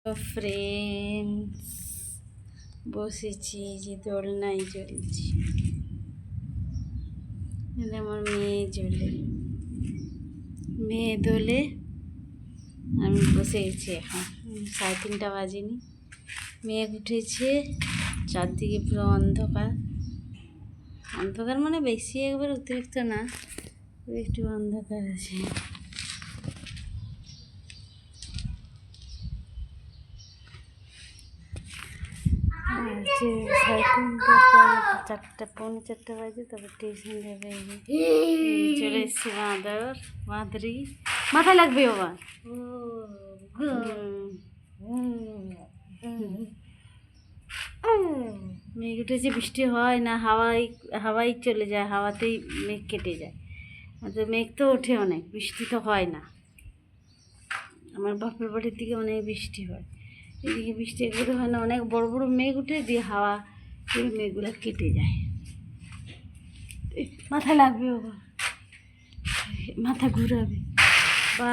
তো ফ্রেন্ডস বসেছি যে দোলনায় চলছি। এটা আমার মেয়ে দোলে, আমি বসে গেছি। এখন 3:30 বাজেনি, মেঘ উঠেছে, চারদিকে পুরো অন্ধকার। অন্ধকার মানে বেশি একবার অতিরিক্ত না, একটু অন্ধকার আছে। পৌনে চারটে বাজে, তারপর টিউশন যাবে। চলে এসছে বাঁদরি, মাথায় লাগবে আবার। মেঘ উঠেছে, বৃষ্টি হয় না, হাওয়াই চলে যায়, হাওয়াতেই মেঘ কেটে যায়। মেঘ তো ওঠে অনেক, বৃষ্টি তো হয় না। আমার বাপের বাড়ির দিকে অনেক বৃষ্টি হয়, এদিকে বৃষ্টি একবারে হয় না। অনেক বড় বড় মেঘ উঠে দিয়ে হাওয়া মেঘগুলো কেটে যায়। মাথায় লাগবে, মাথা ঘুরাবে বা